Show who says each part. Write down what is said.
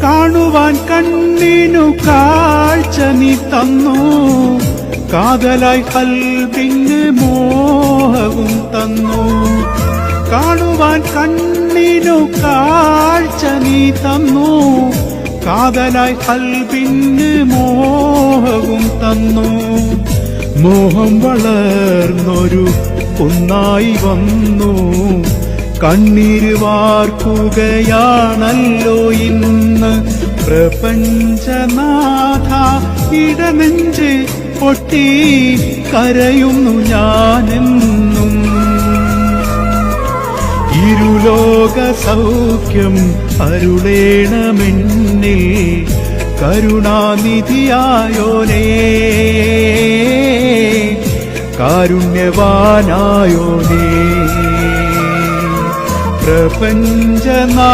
Speaker 1: കാണുവാൻ കണ്ണിനു കാഴ്ച നീ തന്നു, കാതലായി കൽബിന് മോഹവും തന്നു. കാണുവാൻ കണ്ണിനു കാഴ്ച നീ തന്നു, കാതലായി കൽബിന് മോഹവും തന്നു. മോഹം വളർന്നൊരു കുന്നായി വന്നു, കണ്ണീര് വാർക്കുകയാണല്ലോ ഇന്ന്. പ്രപഞ്ചനാഥ ഇടനെഞ്ച് പൊട്ടി കരയുന്നു ഞാനെന്നും. ഇരുലോക സൗഖ്യം അരുളേണമെന്നിൽ കരുണാനിധിയായോനേ, കാരുണ്യവാനായോനേ. പ്രപഞ്ചനാ